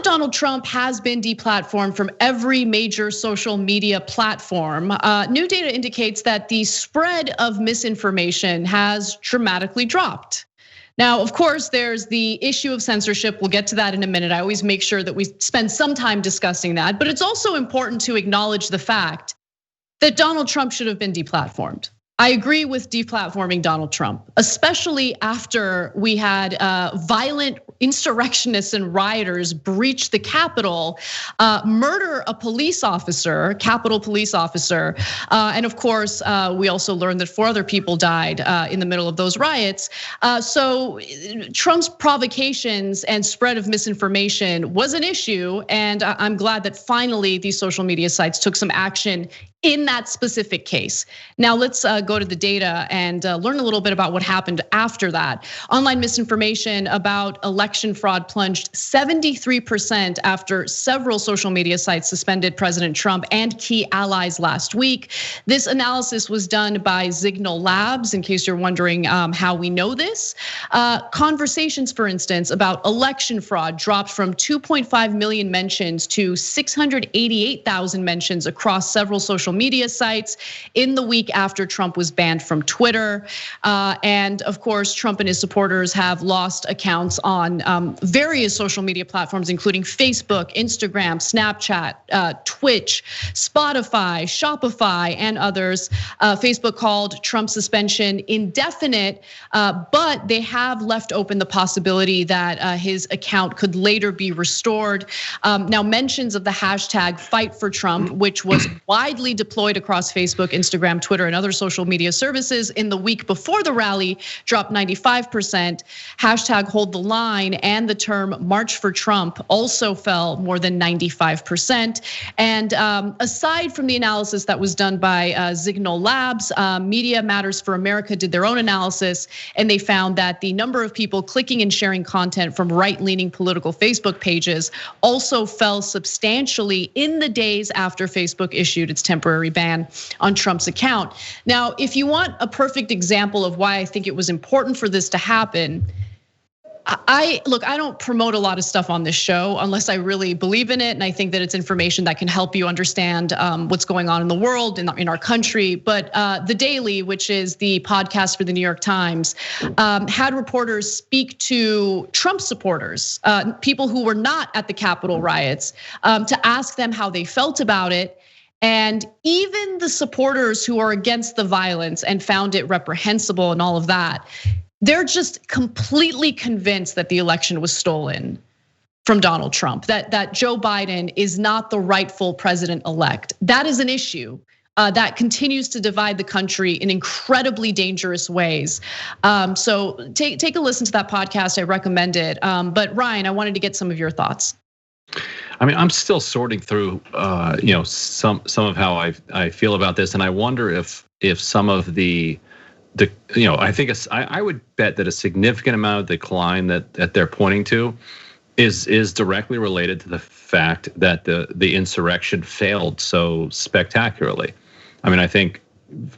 that Donald Trump has been deplatformed from every major social media platform, new data indicates that the spread of misinformation has dramatically dropped. Now, of course, there's the issue of censorship. We'll get to that in a minute. I always make sure that we spend some time discussing that. But it's also important to acknowledge the fact that Donald Trump should have been deplatformed. I agree with deplatforming Donald Trump, especially after we had violent insurrectionists and rioters breach the Capitol, murder a police officer, Capitol police officer. And of course, we also learned that 4 other people died in the middle of those riots. So Trump's provocations and spread of misinformation was an issue. And I'm glad that finally these social media sites took some action in that specific case. Now let's go to the data and learn a little bit about what happened after that. Online misinformation about election fraud plunged 73% after several social media sites suspended President Trump and key allies last week. This analysis was done by Signal Labs, in case you're wondering how we know this. Conversations, for instance, about election fraud dropped from 2.5 million mentions to 688,000 mentions across several social media sites in the week after Trump was banned from Twitter. And of course, Trump and his supporters have lost accounts on various social media platforms, including Facebook, Instagram, Snapchat, Twitch, Spotify, Shopify, and others. Facebook called Trump's suspension indefinite, but they have left open the possibility that his account could later be restored. Now, mentions of the hashtag Fight for Trump, which was widely deployed across Facebook, Instagram, Twitter, and other social media services in the week before the rally, dropped 95%. Hashtag Hold the Line and the term March for Trump also fell more than 95%. And aside from the analysis that was done by Signal Labs, Media Matters for America did their own analysis, and they found that the number of people clicking and sharing content from right-leaning political Facebook pages also fell substantially in the days after Facebook issued its temporary ban on Trump's account. Now, if you want a perfect example of why I think it was important for this to happen, I don't promote a lot of stuff on this show unless I really believe in it, and I think that it's information that can help you understand what's going on in the world, in our country. But The Daily, which is the podcast for the New York Times, had reporters speak to Trump supporters, people who were not at the Capitol riots, to ask them how they felt about it. And even the supporters who are against the violence and found it reprehensible and all of that, they're just completely convinced that the election was stolen from Donald Trump, that Joe Biden is not the rightful president-elect. That is an issue that continues to divide the country in incredibly dangerous ways. So take a listen to that podcast, I recommend it. But Ryan, I wanted to get some of your thoughts. I mean, I'm still sorting through, some of how I feel about this, and I wonder if some of the I think I would bet that a significant amount of decline that they're pointing to is directly related to the fact that the insurrection failed so spectacularly. I mean, I think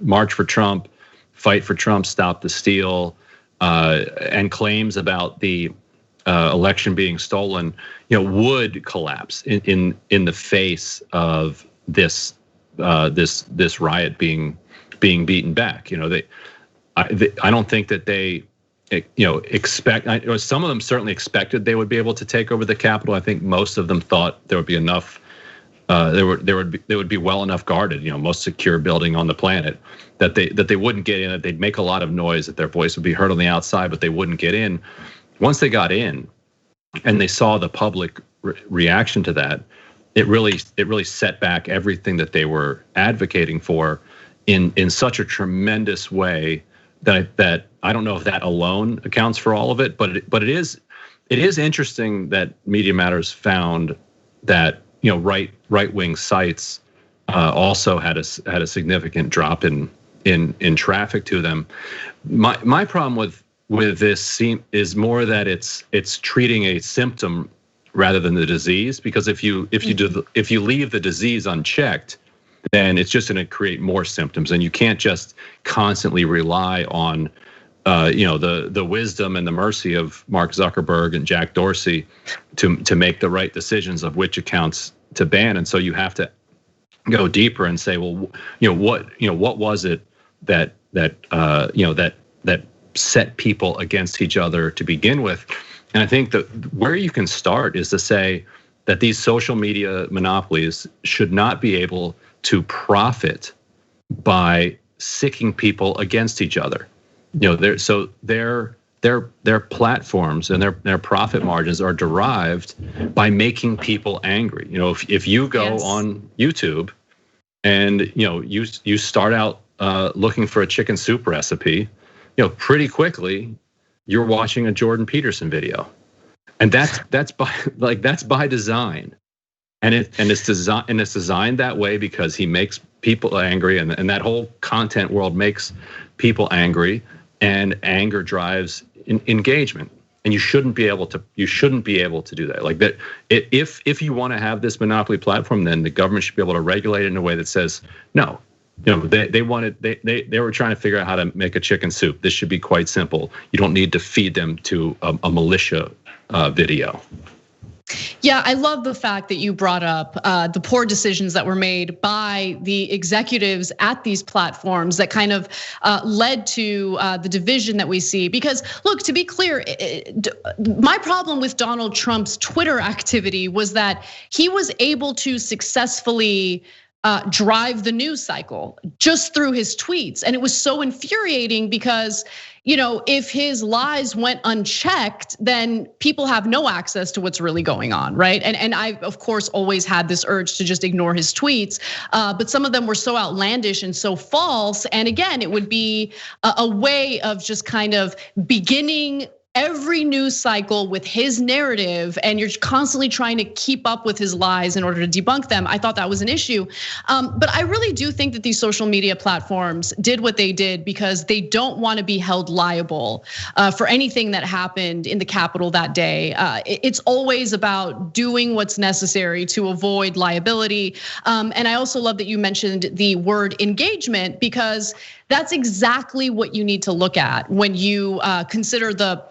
March for Trump, Fight for Trump, Stop the Steal, and claims about the election being stolen, would collapse in the face of this riot being beaten back. I don't think that they expect. Some of them certainly expected they would be able to take over the Capitol. I think most of them thought there would be enough. They would be well enough guarded. Most secure building on the planet that they wouldn't get in. That they'd make a lot of noise. That their voice would be heard on the outside, but they wouldn't get in. Once they got in, and they saw the public reaction to that, it really set back everything that they were advocating for in such a tremendous way that I don't know if that alone accounts for all of it, but it is interesting that Media Matters found that right-wing sites also had a significant drop in traffic to them. My problem with this is more that it's treating a symptom rather than the disease, because if you leave the disease unchecked, then it's just going to create more symptoms, and you can't just constantly rely on the wisdom and the mercy of Mark Zuckerberg and Jack Dorsey to make the right decisions of which accounts to ban. And so you have to go deeper and say, well, what was it that set people against each other to begin with? And I think that where you can start is to say that these social media monopolies should not be able to profit by sicking people against each other. Their platforms and their profit margins are derived by making people angry. If you go on YouTube and you start out looking for a chicken soup recipe, pretty quickly you're watching a Jordan Peterson video, and that's by design, and it's designed that way because he makes people angry, and that whole content world makes people angry, and anger drives engagement. And you shouldn't be able to do that. Like that, if you want to have this monopoly platform, then the government should be able to regulate it in a way that says no. They were trying to figure out how to make a chicken soup. This should be quite simple. You don't need to feed them to a militia video. Yeah, I love the fact that you brought up the poor decisions that were made by the executives at these platforms that kind of led to the division that we see. Because look, to be clear, my problem with Donald Trump's Twitter activity was that he was able to successfully drive the news cycle just through his tweets. And it was so infuriating because, if his lies went unchecked, then people have no access to what's really going on, right? And I, of course, always had this urge to just ignore his tweets, but some of them were so outlandish and so false. And again, it would be a way of just kind of beginning every news cycle with his narrative, and you're constantly trying to keep up with his lies in order to debunk them. I thought that was an issue. But I really do think that these social media platforms did what they did because they don't want to be held liable for anything that happened in the Capitol that day. It's always about doing what's necessary to avoid liability. And I also love that you mentioned the word engagement, because that's exactly what you need to look at when you consider the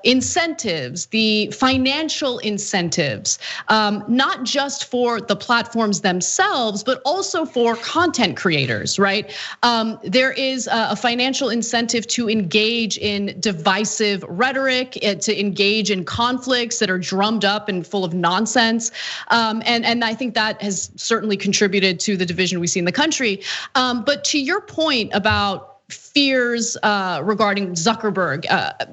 incentives, the financial incentives, not just for the platforms themselves, but also for content creators, right? There is a financial incentive to engage in divisive rhetoric, to engage in conflicts that are drummed up and full of nonsense. And I think that has certainly contributed to the division we see in the country. But to your point about fears regarding Zuckerberg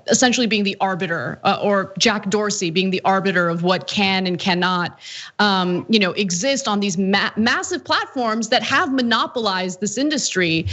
essentially being the arbiter, or Jack Dorsey being the arbiter of what can and cannot, exist on these massive platforms that have monopolized this industry.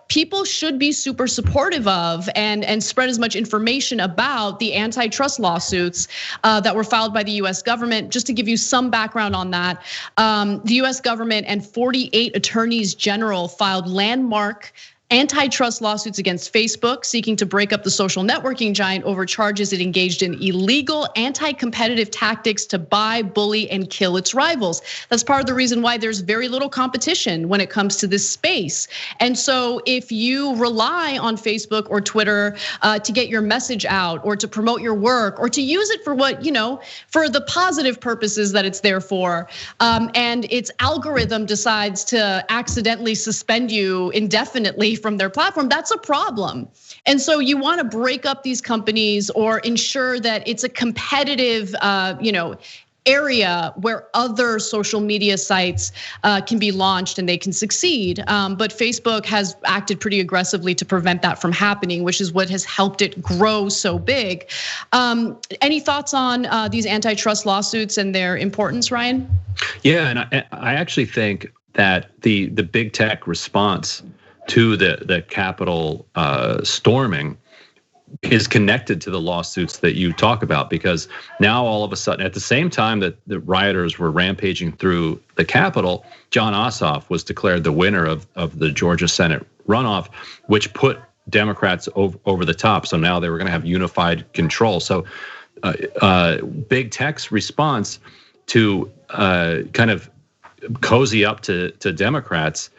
People should be super supportive of and spread as much information about the antitrust lawsuits that were filed by the US government. Just to give you some background on that, the US government and 48 attorneys general filed landmark antitrust lawsuits against Facebook, seeking to break up the social networking giant over charges it engaged in illegal anti-competitive tactics to buy, bully, and kill its rivals. That's part of the reason why there's very little competition when it comes to this space. And so if you rely on Facebook or Twitter to get your message out, or to promote your work, or to use it for what, for the positive purposes that it's there for, and its algorithm decides to accidentally suspend you indefinitely from their platform, that's a problem. And so you want to break up these companies or ensure that it's a competitive, area where other social media sites can be launched and they can succeed. But Facebook has acted pretty aggressively to prevent that from happening, which is what has helped it grow so big. Any thoughts on these antitrust lawsuits and their importance, Ryan? Yeah, and I actually think that the big tech response to the Capitol storming is connected to the lawsuits that you talk about, because now all of a sudden, at the same time that the rioters were rampaging through the Capitol, Jon Ossoff was declared the winner of the Georgia Senate runoff, which put Democrats over the top. So now they were going to have unified control. So big tech's response to kind of cozy up to Democrats,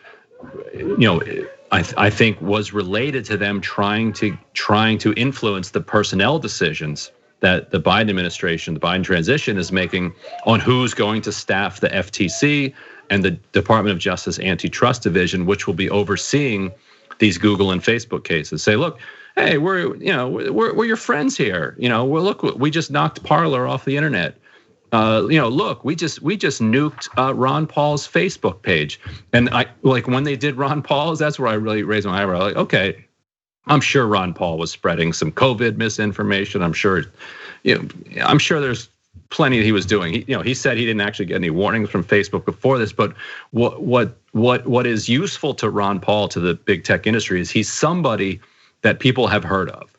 I think was related to them trying to influence the personnel decisions that the Biden administration, the Biden transition is making on who's going to staff the FTC and the Department of Justice Antitrust Division, which will be overseeing these Google and Facebook cases. Say, look, hey, we're your friends here. Look, we just knocked Parler off the internet. Look, we just nuked Ron Paul's Facebook page. And when they did Ron Paul's, that's where I really raised my eyebrow. Like, okay, I'm sure Ron Paul was spreading some COVID misinformation. I'm sure there's plenty that he was doing. He said he didn't actually get any warnings from Facebook before this. But what is useful to Ron Paul, to the big tech industry, is he's somebody that people have heard of.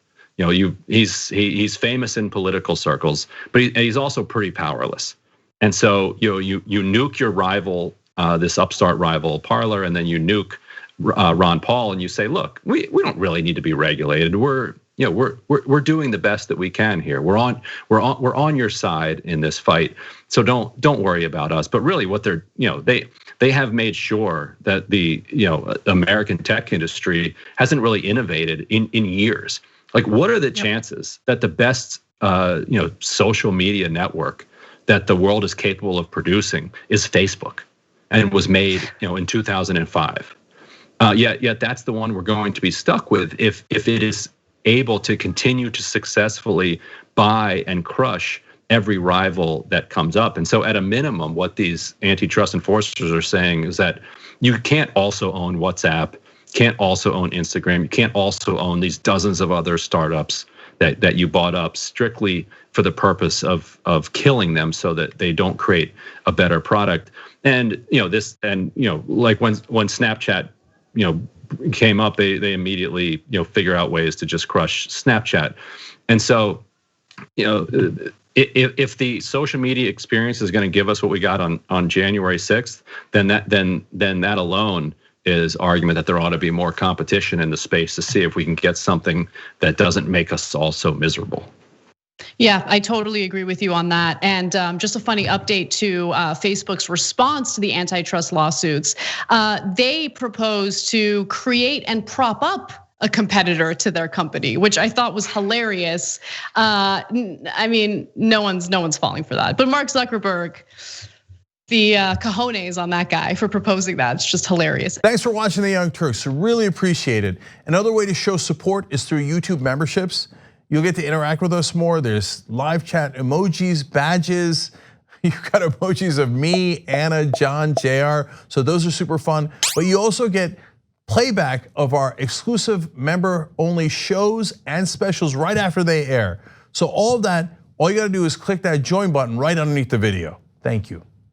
He's famous in political circles, but he's also pretty powerless. And so you nuke your rival, this upstart rival Parler, and then you nuke Ron Paul, and you say, look, we don't really need to be regulated. We're doing the best that we can here. We're on your side in this fight. So don't worry about us. But really, what they have made sure that the American tech industry hasn't really innovated in years. Like, what are the chances that the best social media network that the world is capable of producing is Facebook, and it was made in 2005? Yet that's the one we're going to be stuck with if it is able to continue to successfully buy and crush every rival that comes up. And so at a minimum, what these antitrust enforcers are saying is that you can't also own WhatsApp, can't also own Instagram, you can't also own these dozens of other startups that you bought up strictly for the purpose of killing them so that they don't create a better product. And like when Snapchat came up, they immediately figure out ways to just crush Snapchat. And so if the social media experience is going to give us what we got on January 6th, then that alone is argument that there ought to be more competition in the space to see if we can get something that doesn't make us all so miserable. Yeah, I totally agree with you on that. And just a funny update to Facebook's response to the antitrust lawsuits. They proposed to create and prop up a competitor to their company, which I thought was hilarious. I mean, no one's falling for that. But Mark Zuckerberg, the cojones on that guy for proposing that. It's just hilarious. Thanks for watching The Young Turks. Really appreciate it. Another way to show support is through YouTube memberships. You'll get to interact with us more. There's live chat emojis, badges. You've got emojis of me, Anna, John, JR. So those are super fun. But you also get playback of our exclusive member-only shows and specials right after they air. So all of that, all you gotta do is click that join button right underneath the video. Thank you.